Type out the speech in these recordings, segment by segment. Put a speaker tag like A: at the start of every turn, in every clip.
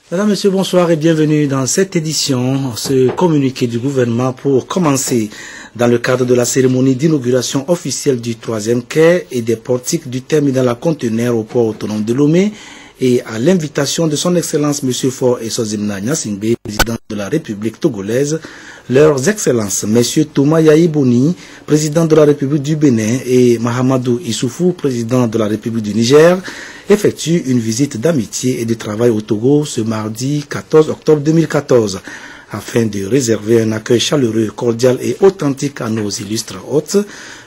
A: Mesdames, Messieurs, bonsoir et bienvenue dans cette édition, ce communiqué du gouvernement pour commencer dans le cadre de la cérémonie d'inauguration officielle du 3e quai et des portiques du terminal à conteneurs au port autonome de Lomé et à l'invitation de son Excellence M. Faure Esozimna Gnassingbé, président de la République togolaise, leurs Excellences M. Touma Yaïbouni, président de la République du Bénin et Mahamadou Issoufou, président de la République du Niger, effectuent une visite d'amitié et de travail au Togo ce mardi 14 octobre 2014 afin de réserver un accueil chaleureux, cordial et authentique à nos illustres hôtes.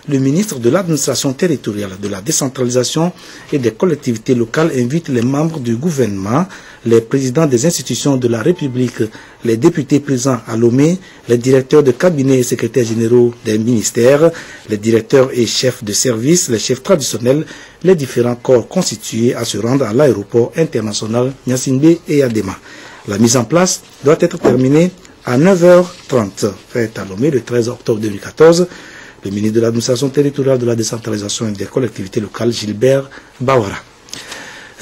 A: Le ministre de l'administration territoriale, de la décentralisation et des collectivités locales invite les membres du gouvernement, les présidents des institutions de la République, les députés présents à Lomé, les directeurs de cabinet et secrétaires généraux des ministères, les directeurs et chefs de service, les chefs traditionnels, les différents corps constitués à se rendre à l'aéroport international Gnassingbé et Adema. La mise en place doit être terminée à 9h30, faite à Lomé le 13 octobre 2014. Le ministre de l'administration territoriale, de la décentralisation et des collectivités locales, Gilbert Bawara.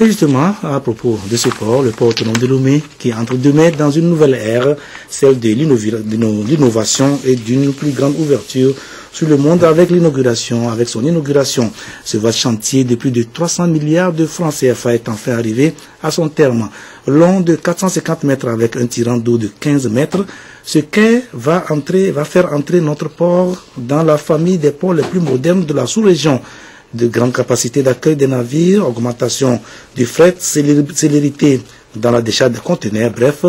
A: Et justement, à propos de ce port, le port autonome de Lomé, qui entre demain dans une nouvelle ère, celle de l'innovation et d'une plus grande ouverture sur le monde avec son inauguration. Ce vaste chantier de plus de 300 milliards de francs CFA est enfin arrivé à son terme. Long de 450 mètres avec un tirant d'eau de 15 mètres, ce quai va faire entrer notre port dans la famille des ports les plus modernes de la sous-région. De grandes capacités d'accueil des navires, augmentation du fret, célérité dans la décharge des conteneurs, bref,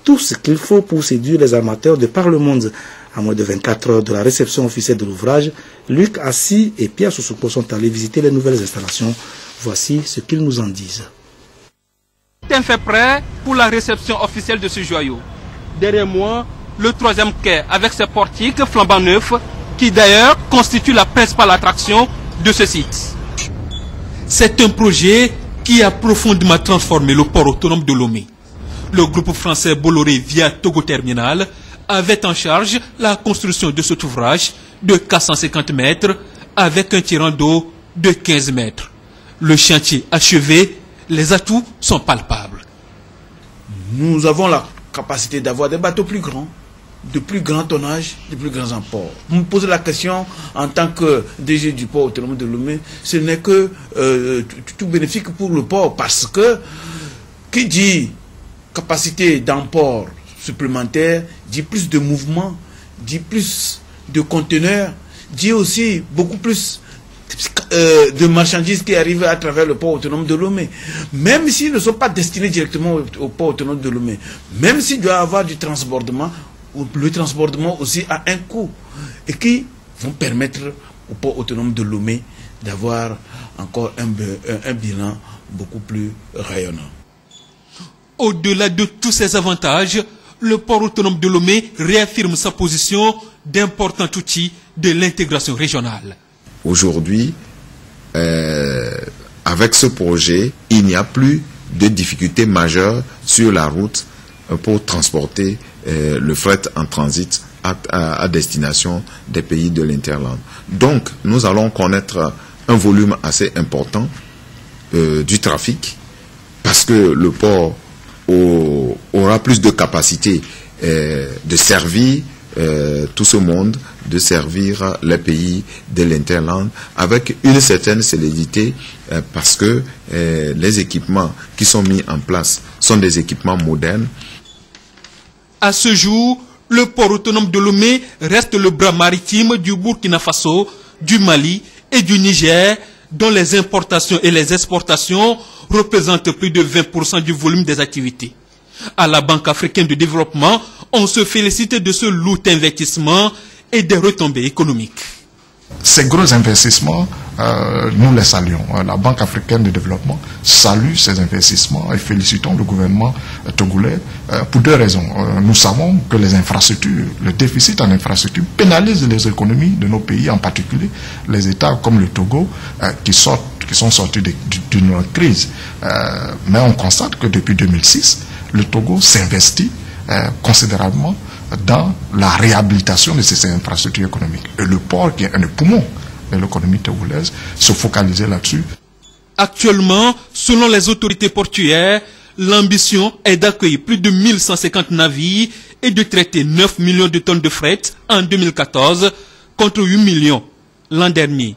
A: tout ce qu'il faut pour séduire les armateurs de par le monde. À moins de 24 heures de la réception officielle de l'ouvrage, Luc Assis et Pierre Soussoupo sont allés visiter les nouvelles installations. Voici ce qu'ils nous en disent.
B: Tout est fait prêt pour la réception officielle de ce joyau. Derrière moi, le 3e quai avec ses portiques flambant neufs, qui d'ailleurs constitue la principale attraction de ce site. C'est un projet qui a profondément transformé le port autonome de Lomé. Le groupe français Bolloré via Togo Terminal avait en charge la construction de cet ouvrage de 450 mètres avec un tirant d'eau de 15 mètres. Le chantier achevé, les atouts sont palpables.
C: Nous avons la capacité d'avoir des bateaux plus grands, de plus grand tonnage, de plus grands emports. Vous me posez la question en tant que DG du port autonome de Lomé, ce n'est que tout bénéfique pour le port parce que qui dit capacité d'emport supplémentaire dit plus de mouvements, dit plus de conteneurs, dit aussi beaucoup plus de marchandises qui arrivent à travers le port autonome de Lomé. Même s'ils ne sont pas destinés directement au port autonome de Lomé, même s'il doit y avoir du transbordement, le transbordement aussi a un coût et qui vont permettre au port autonome de Lomé d'avoir encore un bilan beaucoup plus rayonnant.
B: Au-delà de tous ces avantages, le port autonome de Lomé réaffirme sa position d'important outil de l'intégration régionale.
D: Aujourd'hui, avec ce projet, il n'y a plus de difficultés majeures sur la route pour transporter le fret en transit à destination des pays de l'Interland. Donc, nous allons connaître un volume assez important du trafic parce que le port aura plus de capacité de servir tout ce monde, de servir les pays de l'Interland avec une certaine célérité parce que les équipements qui sont mis en place sont des équipements modernes.
B: À ce jour, le port autonome de Lomé reste le bras maritime du Burkina Faso, du Mali et du Niger, dont les importations et les exportations représentent plus de 20% du volume des activités. À la Banque africaine de développement, on se félicite de ce lourd investissement et des retombées économiques.
E: Ces gros investissements, nous les saluons. La Banque africaine de développement salue ces investissements et félicitons le gouvernement togolais pour deux raisons. Nous savons que les infrastructures, le déficit en infrastructures pénalise les économies de nos pays, en particulier les États comme le Togo qui sont sortis d'une crise. Mais on constate que depuis 2006, le Togo s'investit considérablement dans la réhabilitation de ces infrastructures économiques. Et le port, qui est un des poumons de l'économie togolaise, se focaliser là-dessus.
B: Actuellement, selon les autorités portuaires, L'ambition est d'accueillir plus de 1150 navires et de traiter 9 millions de tonnes de fret en 2014 contre 8 millions l'an dernier.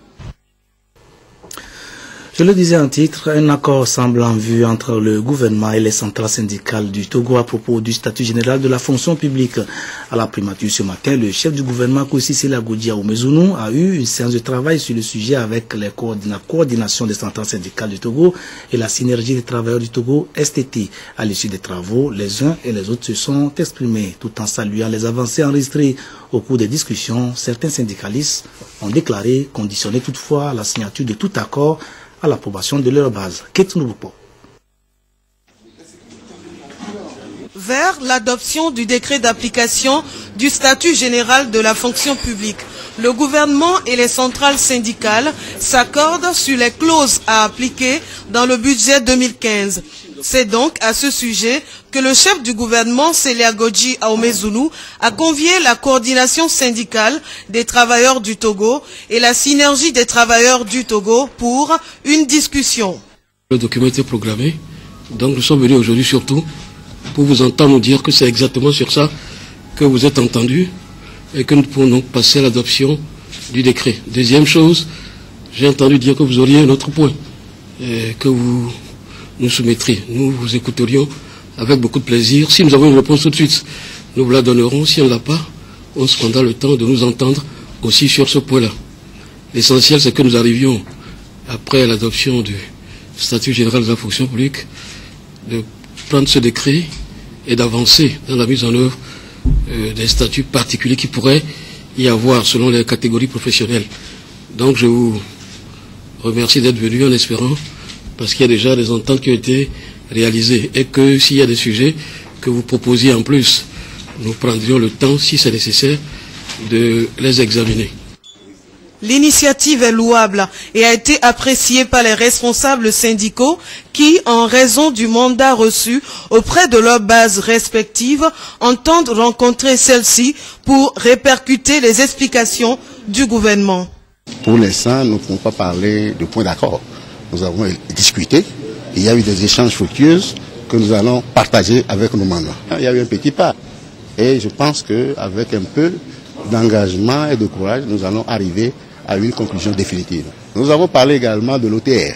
A: Je le disais en titre, un accord semble en vue entre le gouvernement et les centrales syndicales du Togo à propos du statut général de la fonction publique. À la primature ce matin, le chef du gouvernement, Kossi Selagodia Oumezonou, a eu une séance de travail sur le sujet avec la coordination des centrales syndicales du Togo et la synergie des travailleurs du Togo, STT. À l'issue des travaux, les uns et les autres se sont exprimés tout en saluant les avancées enregistrées au cours des discussions. Certains syndicalistes ont déclaré conditionner toutefois la signature de tout accord à l'approbation de leur base.
F: Vers l'adoption du décret d'application du statut général de la fonction publique, le gouvernement et les centrales syndicales s'accordent sur les clauses à appliquer dans le budget 2015. C'est donc à ce sujet que le chef du gouvernement, Selagodia Oumezonou, a convié la coordination syndicale des travailleurs du Togo et la synergie des travailleurs du Togo pour une discussion.
G: Le document était programmé, donc nous sommes venus aujourd'hui surtout pour vous entendre nous dire que c'est exactement sur ça que vous êtes entendus et que nous pouvons donc passer à l'adoption du décret. Deuxième chose, j'ai entendu dire que vous auriez un autre point que vous nous soumettriez. Nous vous écouterions avec beaucoup de plaisir. Si nous avons une réponse tout de suite, nous vous la donnerons. Si on ne l'a pas, on se prendra le temps de nous entendre aussi sur ce point-là. L'essentiel, c'est que nous arrivions, après l'adoption du statut général de la fonction publique, de prendre ce décret et d'avancer dans la mise en œuvre des statuts particuliers qui pourraient y avoir selon les catégories professionnelles. Donc je vous remercie d'être venu en espérant, parce qu'il y a déjà des ententes qui ont été réalisées et que s'il y a des sujets que vous proposiez en plus, nous prendrions le temps, si c'est nécessaire, de les examiner.
F: L'initiative est louable et a été appréciée par les responsables syndicaux qui, en raison du mandat reçu auprès de leurs bases respectives, entendent rencontrer celles-ci pour répercuter les explications du gouvernement.
H: Pour l'instant, nous ne pouvons pas parler de point d'accord. Nous avons discuté, il y a eu des échanges fructueux que nous allons partager avec nos membres. Il y a eu un petit pas et je pense qu'avec un peu d'engagement et de courage, nous allons arriver à une conclusion définitive. Nous avons parlé également de l'OTR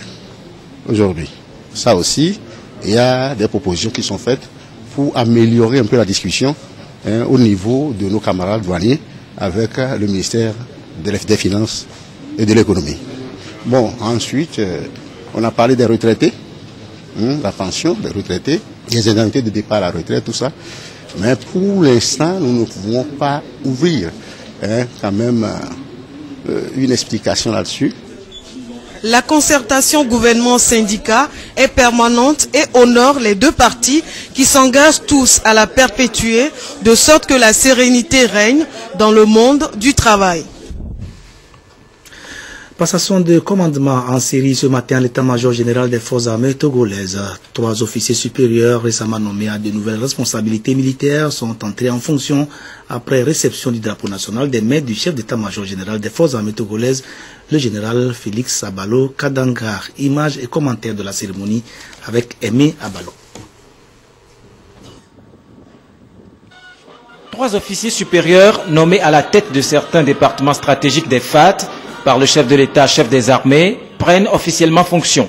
H: aujourd'hui. Ça aussi, il y a des propositions qui sont faites pour améliorer un peu la discussion au niveau de nos camarades douaniers avec le ministère des Finances et de l'économie. Bon, ensuite, on a parlé des retraités, la pension des retraités, les indemnités de départ à la retraite, tout ça. Mais pour l'instant, nous ne pouvons pas ouvrir quand même une explication là-dessus.
F: La concertation gouvernement-syndicat est permanente et honore les deux parties qui s'engagent tous à la perpétuer de sorte que la sérénité règne dans le monde du travail.
A: Passation de commandement en série ce matin à l'état-major général des forces armées togolaises. 3 officiers supérieurs récemment nommés à de nouvelles responsabilités militaires sont entrés en fonction après réception du drapeau national des mains du chef d'état-major général des forces armées togolaises, le général Félix Abalo Kadangar. Images et commentaires de la cérémonie avec Aimé Abalo.
I: 3 officiers supérieurs nommés à la tête de certains départements stratégiques des FAT par le chef de l'État, chef des armées, prennent officiellement fonction.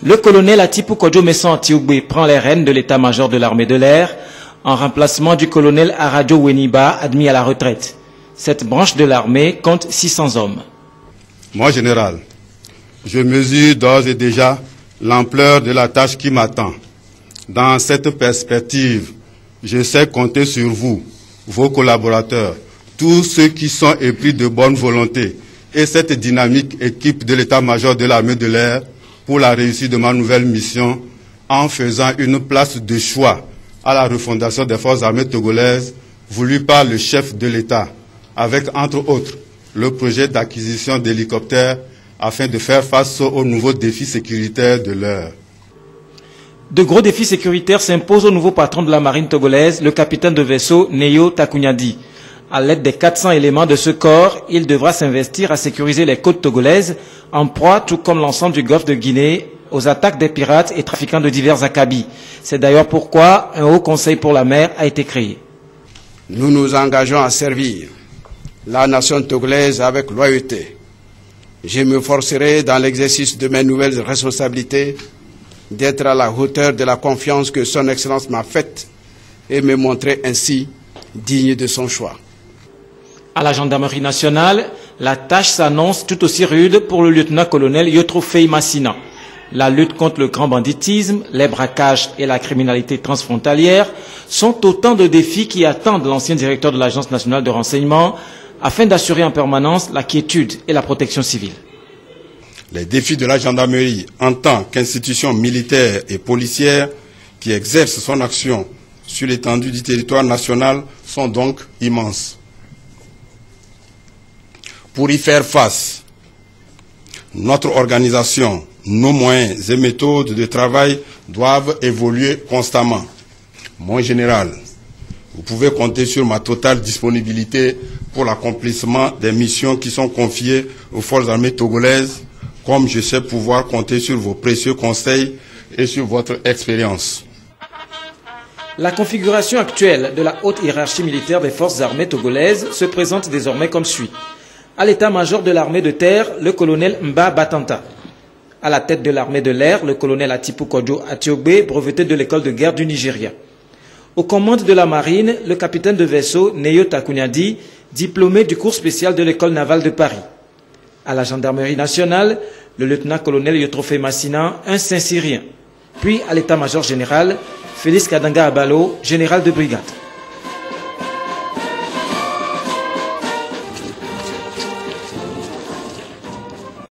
I: Le colonel Atipou Kodjo Messon Antiougbe prend les rênes de l'état-major de l'armée de l'air en remplacement du colonel Aradjo Weniba, admis à la retraite. Cette branche de l'armée compte 600 hommes.
J: Moi, général, je mesure d'ores et déjà l'ampleur de la tâche qui m'attend. Dans cette perspective, je sais compter sur vous, vos collaborateurs, tous ceux qui sont épris de bonne volonté et cette dynamique équipe de l'état-major de l'armée de l'air pour la réussite de ma nouvelle mission en faisant une place de choix à la refondation des forces armées togolaises voulue par le chef de l'État, avec entre autres le projet d'acquisition d'hélicoptères afin de faire face aux nouveaux défis sécuritaires de l'heure.
I: De gros défis sécuritaires s'imposent au nouveau patron de la marine togolaise, le capitaine de vaisseau Neyo Takunyadi. À l'aide des 400 éléments de ce corps, il devra s'investir à sécuriser les côtes togolaises en proie, tout comme l'ensemble du golfe de Guinée, aux attaques des pirates et trafiquants de divers acabits. C'est d'ailleurs pourquoi un haut conseil pour la mer a été créé.
K: Nous nous engageons à servir la nation togolaise avec loyauté. Je me forcerai dans l'exercice de mes nouvelles responsabilités d'être à la hauteur de la confiance que son Excellence m'a faite et me montrer ainsi digne de son choix.
I: À la gendarmerie nationale, la tâche s'annonce tout aussi rude pour le lieutenant-colonel Yotrofei Massina. La lutte contre le grand banditisme, les braquages et la criminalité transfrontalière sont autant de défis qui attendent l'ancien directeur de l'Agence nationale de renseignement afin d'assurer en permanence la quiétude et la protection civile.
J: Les défis de la gendarmerie en tant qu'institution militaire et policière qui exerce son action sur l'étendue du territoire national sont donc immenses. Pour y faire face, notre organisation, nos moyens et méthodes de travail doivent évoluer constamment. Mon général, vous pouvez compter sur ma totale disponibilité pour l'accomplissement des missions qui sont confiées aux forces armées togolaises, comme je sais pouvoir compter sur vos précieux conseils et sur votre expérience.
I: La configuration actuelle de la haute hiérarchie militaire des forces armées togolaises se présente désormais comme suit. À l'état-major de l'armée de terre, le colonel Mba Batanta. À la tête de l'armée de l'air, le colonel Atipu Kojo Atiogbe, breveté de l'école de guerre du Nigeria. Aux commandes de la marine, le capitaine de vaisseau Neyo Takunyadi, diplômé du cours spécial de l'école navale de Paris. À la gendarmerie nationale, le lieutenant-colonel Yotrofei Massina, un Saint-Syrien. Puis à l'état-major général, Félix Kadanga Abalo, général de brigade.